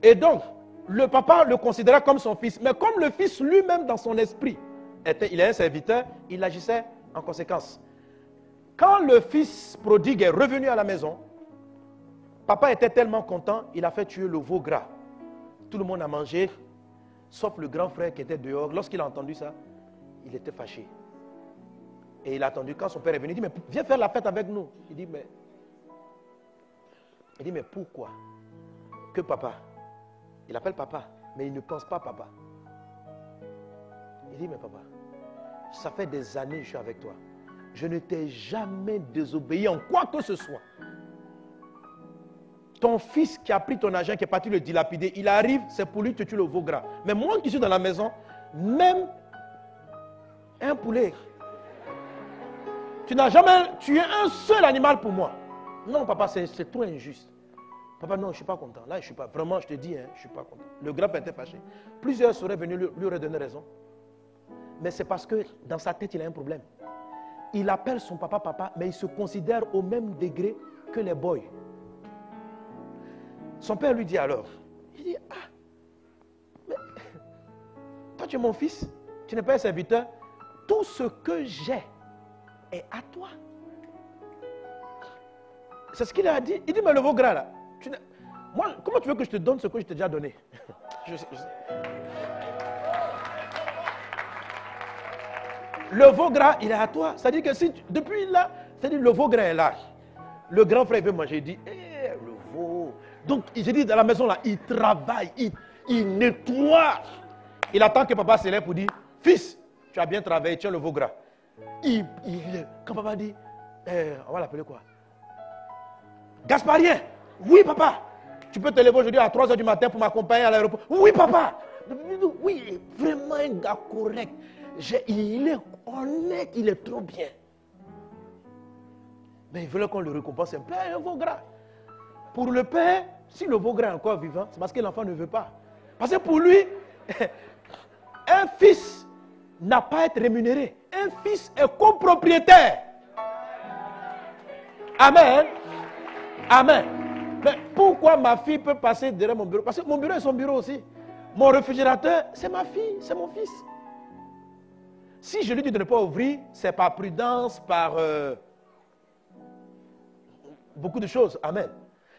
Et donc, le papa le considérait comme son fils. Mais comme le fils lui-même, dans son esprit, il est un serviteur, il agissait en conséquence. Quand le fils prodigue est revenu à la maison, papa était tellement content, il a fait tuer le veau gras. Tout le monde a mangé, sauf le grand frère qui était dehors. Lorsqu'il a entendu ça, il était fâché. Et il a attendu quand son père est venu, il dit, mais viens faire la fête avec nous. Il dit, mais pourquoi que papa, il appelle papa, mais il ne pense pas papa. Il dit, mais papa, ça fait des années que je suis avec toi. Je ne t'ai jamais désobéi en quoi que ce soit. Ton fils qui a pris ton argent, qui est parti le dilapider, il arrive, c'est pour lui que tu tues le veau gras. Mais moi qui suis dans la maison, même un poulet, tu n'as jamais tué un seul animal pour moi. Non, papa, c'est trop injuste. Papa, non, je ne suis pas content. Là, je ne suis pas. Vraiment, je te dis, je ne suis pas content. Le grand père était fâché. Plusieurs seraient venus lui redonner raison. Mais c'est parce que dans sa tête, il a un problème. Il appelle son papa papa, mais il se considère au même degré que les boys. Son père lui dit alors, il dit, mais toi tu es mon fils, tu n'es pas un serviteur, tout ce que j'ai est à toi. C'est ce qu'il a dit. Il dit, mais le veau gras là, moi, comment tu veux que je te donne ce que je t'ai déjà donné? je sais. Le veau gras, il est à toi. C'est-à-dire que si depuis là, c'est-à-dire le veau gras est là. Le grand frère veut manger, il dit, le veau. Donc, j'ai dit dans la maison là, il travaille, il nettoie. Il attend que papa se lève pour dire, fils, tu as bien travaillé, tiens le veau gras. Quand papa dit, on va l'appeler quoi? Gasparien, oui papa. Tu peux te lever aujourd'hui à 3h du matin pour m'accompagner à l'aéroport. Oui papa. Oui, il est vraiment un gars correct. Il est honnête, il est trop bien. Mais il voulait qu'on le récompense un peu, un veau gras. Pour le père, si le veau gras est encore vivant, c'est parce que l'enfant ne veut pas. Parce que pour lui, un fils n'a pas à être rémunéré. Un fils est copropriétaire. Amen. Amen. Mais pourquoi ma fille peut passer derrière mon bureau? Parce que mon bureau est son bureau aussi. Mon réfrigérateur, c'est ma fille, c'est mon fils. Si je lui dis de ne pas ouvrir, c'est par prudence, par beaucoup de choses. Amen.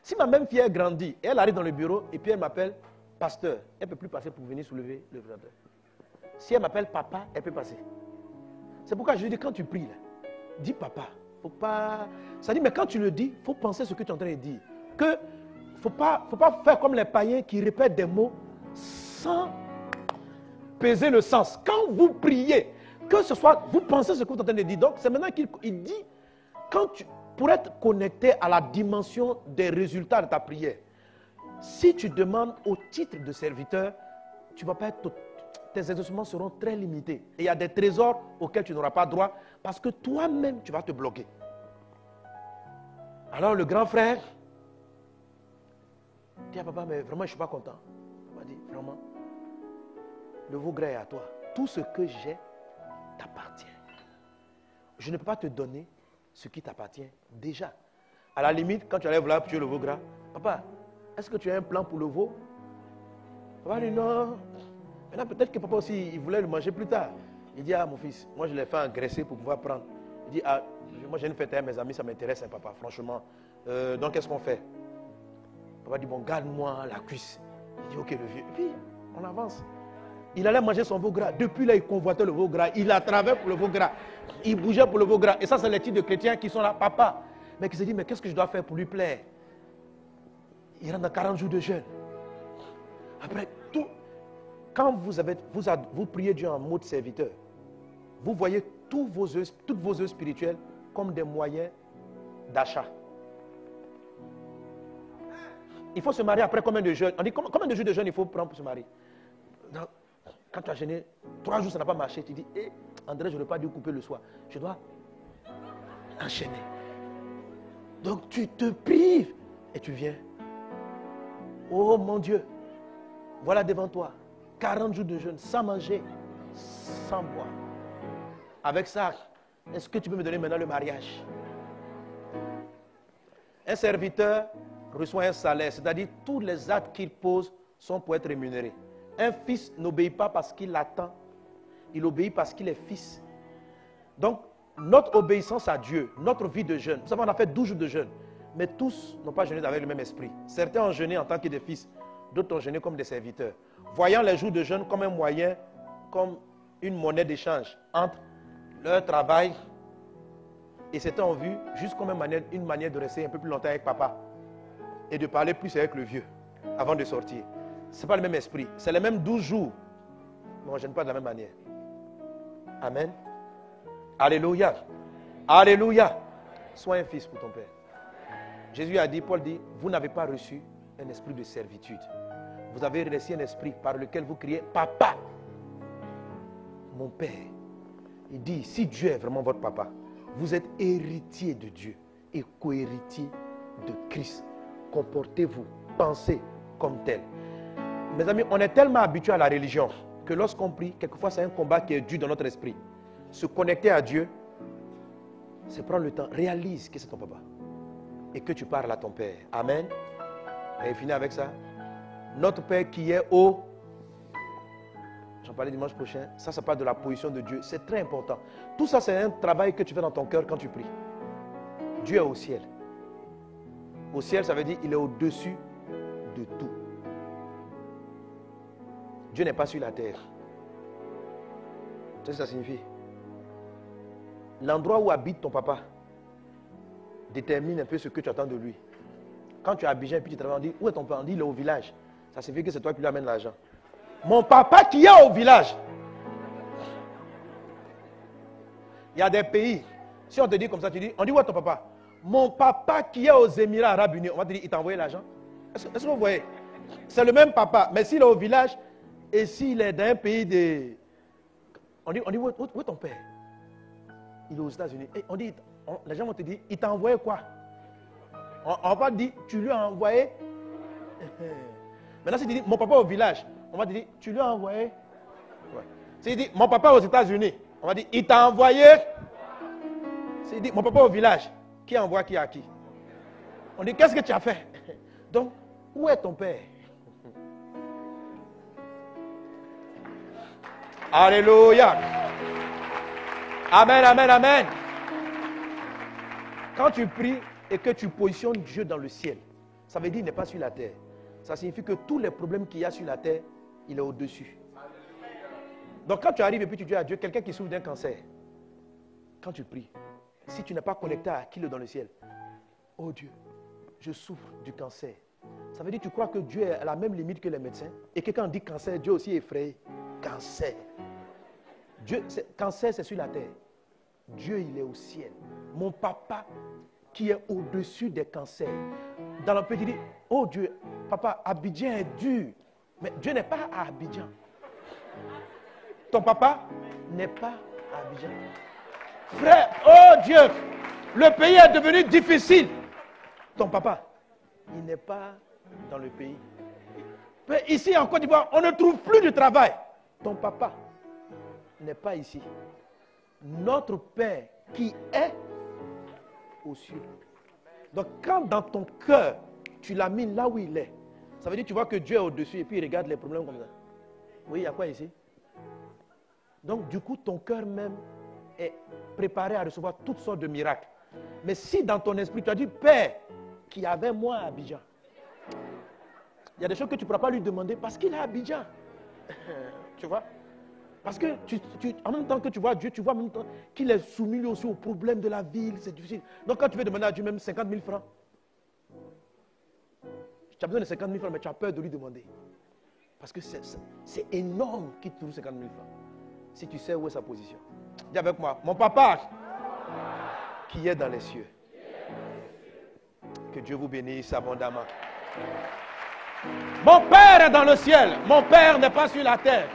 Si ma même fille grandit, et elle arrive dans le bureau, et puis elle m'appelle pasteur, elle ne peut plus passer pour venir soulever le réfrigérateur. Si elle m'appelle papa, elle peut passer. C'est pourquoi je lui dis, quand tu pries, là, dis papa. Faut pas... Ça dit, mais quand tu le dis, il faut penser ce que tu es en train de dire. Que faut pas faire comme les païens qui répètent des mots sans peser le sens. Quand vous priez, que ce soit, vous pensez ce que vous êtes en train de dire. Donc, c'est maintenant qu'il dit, pour être connecté à la dimension des résultats de ta prière, si tu demandes au titre de serviteur, tu vas pas être... Tes exaucements seront très limités. Et il y a des trésors auxquels tu n'auras pas droit parce que toi-même, tu vas te bloquer. Alors le grand frère dit à papa, mais vraiment, je ne suis pas content. Papa dit, vraiment, le veau gras est à toi. Tout ce que j'ai t'appartient. Je ne peux pas te donner ce qui t'appartient déjà. À la limite, quand tu allais vouloir tuer le veau gras, papa, est-ce que tu as un plan pour le veau? Papa dit, non. Maintenant, peut-être que papa aussi, il voulait le manger plus tard. Il dit, mon fils, moi je l'ai fait engraisser pour pouvoir prendre. Il dit, moi j'ai une fête avec mes amis, ça m'intéresse, papa, franchement. Donc qu'est-ce qu'on fait? Papa dit, bon, garde-moi la cuisse. Il dit, ok, le vieux. Et puis, on avance. Il allait manger son veau gras. Depuis là, il convoitait le veau gras. Il a travaillé pour le veau gras. Il bougeait pour le veau gras. Et ça, c'est les types de chrétiens qui sont là, papa. Mais qui se dit, mais qu'est-ce que je dois faire pour lui plaire? Il rentre dans 40 jours de jeûne. Après, tout. Quand vous priez Dieu en mode serviteur, vous voyez toutes vos œuvres spirituelles comme des moyens d'achat. Il faut se marier après combien de jeûnes? On dit combien de jours de jeûne il faut prendre pour se marier? Donc, quand tu as jeûné, 3 jours ça n'a pas marché, tu dis, André, je n'aurais pas dû couper le soir. Je dois enchaîner. Donc tu te prives et tu viens. Oh mon Dieu, voilà devant toi, 40 jours de jeûne, sans manger, sans boire. Avec ça, est-ce que tu peux me donner maintenant le mariage? Un serviteur reçoit un salaire, c'est-à-dire tous les actes qu'il pose sont pour être rémunérés. Un fils n'obéit pas parce qu'il attend, il obéit parce qu'il est fils. Donc, notre obéissance à Dieu, notre vie de jeûne, vous savez, on a fait 12 jours de jeûne, mais tous n'ont pas jeûné avec le même esprit. Certains ont jeûné en tant que des fils, d'autres ont jeûné comme des serviteurs, voyant les jours de jeûne comme un moyen, comme une monnaie d'échange entre leur travail et certains ont vu juste comme une manière de rester un peu plus longtemps avec papa et de parler plus avec le vieux avant de sortir. Ce n'est pas le même esprit, c'est les mêmes 12 jours, mais on ne jeûne pas de la même manière. Amen. Alléluia. Alléluia. Sois un fils pour ton père. Jésus a dit, Paul dit, vous n'avez pas reçu un esprit de servitude. Vous avez reçu un esprit par lequel vous criez, papa, mon père. Il dit, si Dieu est vraiment votre papa, vous êtes héritier de Dieu et co-héritier de Christ. Comportez-vous, pensez comme tel. Mes amis, on est tellement habitués à la religion que lorsqu'on prie, quelquefois c'est un combat qui est dur dans notre esprit. Se connecter à Dieu, c'est prendre le temps. Réalise que c'est ton papa et que tu parles à ton père. Amen. Et finir avec ça. Notre Père qui est au... J'en parlais dimanche prochain. Ça parle de la position de Dieu. C'est très important. Tout ça, c'est un travail que tu fais dans ton cœur quand tu pries. Dieu est au ciel. Au ciel, ça veut dire il est au-dessus de tout. Dieu n'est pas sur la terre. C'est ce que ça signifie. L'endroit où habite ton papa détermine un peu ce que tu attends de lui. Quand tu es à Abidjan et puis tu travailles, on dit, où est ton papa? On dit, il est au village. Ça signifie que c'est toi qui lui amènes l'argent. Mon papa qui est au village. Il y a des pays, si on te dit comme ça, tu dis, on dit, où est ton papa? Mon papa qui est aux Émirats Arabes Unis, on va te dire, il t'a envoyé l'argent. Est-ce que vous voyez? C'est le même papa, mais s'il est au village et s'il est dans un pays de... On dit où est ton père? Il est aux États-Unis. Et on dit, les gens vont te dire, il t'a envoyé quoi? On va te dire, tu lui as envoyé. Maintenant, si tu dis, mon papa au village, on va te dire, tu lui as envoyé. Ouais. Si tu dis, mon papa aux États-Unis, on va dire, il t'a envoyé. Si tu dis, mon papa au village, qui envoie qui à qui? On dit, qu'est-ce que tu as fait? Donc, où est ton père? Alléluia. Amen, amen, amen. Quand tu pries et que tu positionnes Dieu dans le ciel, ça veut dire qu'il n'est pas sur la terre. Ça signifie que tous les problèmes qu'il y a sur la terre, il est au-dessus. Donc quand tu arrives et puis tu dis à Dieu, quelqu'un qui souffre d'un cancer, quand tu pries, si tu n'es pas connecté à qui est dans le ciel, oh Dieu, je souffre du cancer. Ça veut dire que tu crois que Dieu est à la même limite que les médecins et que quand on dit cancer, Dieu aussi est effrayé. Cancer. Cancer, c'est sur la terre. Dieu, il est au ciel. Mon papa qui est au-dessus des cancers. Dans le petit dit, oh Dieu, papa, Abidjan est dur. Mais Dieu n'est pas à Abidjan. Ton papa n'est pas à Abidjan. Frère, oh Dieu, le pays est devenu difficile. Ton papa, il n'est pas dans le pays. Mais ici en Côte d'Ivoire, on ne trouve plus de travail. Ton papa n'est pas ici. Notre Père qui est aux cieux. Donc quand dans ton cœur, tu l'as mis là où il est, ça veut dire que tu vois que Dieu est au-dessus et puis il regarde les problèmes comme ça. Oui, il y a quoi ici? Donc du coup, ton cœur même est préparé à recevoir toutes sortes de miracles. Mais si dans ton esprit, tu as dit, Père, qui avait moi à Abidjan, il y a des choses que tu ne pourras pas lui demander parce qu'il est à Abidjan. Tu vois? Parce que en même temps que tu vois Dieu, tu vois en même temps qu'il est soumis lui aussi aux problèmes de la ville, c'est difficile. Donc quand tu veux demander à Dieu même 50 000 francs, tu as besoin de 50 000 francs, mais tu as peur de lui demander. Parce que c'est énorme qu'il te trouve 50 000 francs. Si tu sais où est sa position. Dis avec moi, mon papa qui est dans les cieux. Que Dieu vous bénisse abondamment. Mon Père est dans le ciel. Mon Père n'est pas sur la terre.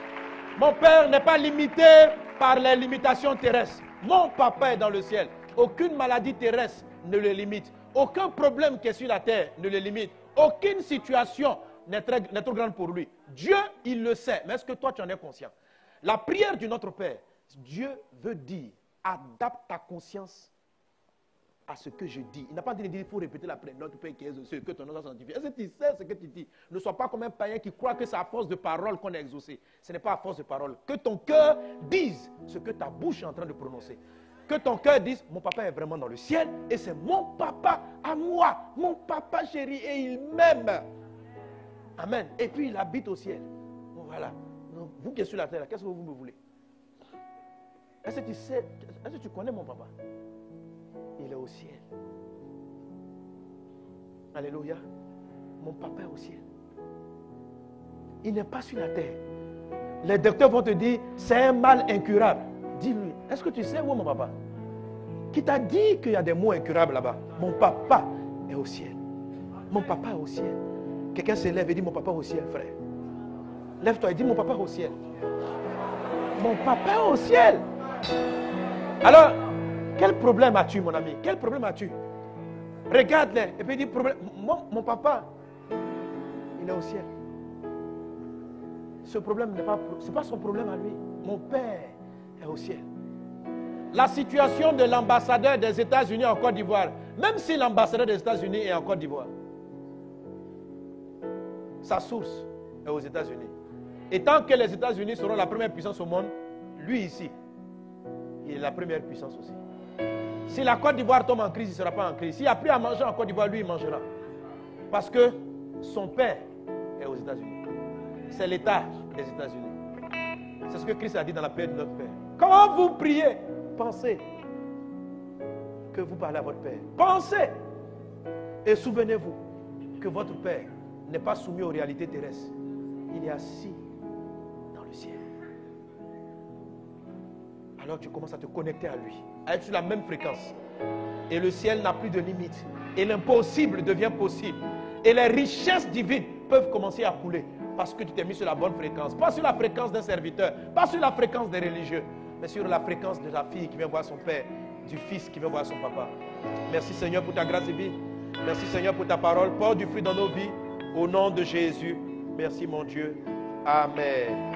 Mon Père n'est pas limité par les limitations terrestres. Mon Papa est dans le ciel. Aucune maladie terrestre ne le limite. Aucun problème qui est sur la terre ne le limite. Aucune situation n'est trop grande pour lui. Dieu, il le sait. Mais est-ce que toi, tu en es conscient? La prière du Notre Père, Dieu veut dire, adapte ta conscience à ce que je dis. Il n'a pas dit il faut répéter la prière. Notre Père qui est aux cieux, que ton nom soit sanctifié. Est-ce que tu sais ce que tu dis? Ne sois pas comme un païen qui croit que c'est à force de parole qu'on est exaucé. Ce n'est pas à force de parole. Que ton cœur dise ce que ta bouche est en train de prononcer. Que ton cœur dise, mon papa est vraiment dans le ciel et c'est mon papa à moi, mon papa chéri et il m'aime. Amen. Et puis il habite au ciel. Bon, voilà. Donc, vous qui êtes sur la terre, qu'est-ce que vous me voulez? Est-ce que tu sais, est-ce que tu connais mon papa? Il est au ciel. Alléluia. Mon papa est au ciel. Il n'est pas sur la terre. Les docteurs vont te dire, c'est un mal incurable. Dis-lui, est-ce que tu sais où est mon papa? Qui t'a dit qu'il y a des mots incurables là-bas? Mon papa est au ciel. Mon papa est au ciel. Quelqu'un se lève et dit, mon papa est au ciel, frère. Lève-toi et dis, mon papa est au ciel. Mon papa est au ciel. Alors, quel problème as-tu, mon ami? Quel problème as-tu? Regarde-les et puis dis, mon papa, il est au ciel. Ce problème ce n'est pas son problème à lui. Mon père est au ciel. La situation de l'ambassadeur des États-Unis en Côte d'Ivoire, même si l'ambassadeur des États-Unis est en Côte d'Ivoire, sa source est aux États-Unis. Et tant que les États-Unis seront la première puissance au monde, lui ici, il est la première puissance aussi. Si la Côte d'Ivoire tombe en crise, il ne sera pas en crise. S'il a pris à manger en Côte d'Ivoire, lui, il mangera. Parce que son père est aux États-Unis. C'est l'État des États-Unis. C'est ce que Christ a dit dans la prière de notre Père. Quand vous priez, pensez que vous parlez à votre Père. Pensez. Et souvenez-vous que votre Père n'est pas soumis aux réalités terrestres. Il est assis dans le ciel. Alors tu commences à te connecter à lui, à être sur la même fréquence. Et le ciel n'a plus de limites. Et l'impossible devient possible. Et les richesses divines peuvent commencer à couler. Parce que tu t'es mis sur la bonne fréquence. Pas sur la fréquence d'un serviteur. Pas sur la fréquence des religieux. Mais sur la fréquence de la fille qui vient voir son père. Du fils qui vient voir son papa. Merci Seigneur pour ta grâce divine. Merci Seigneur pour ta parole. Porte du fruit dans nos vies. Au nom de Jésus. Merci mon Dieu. Amen.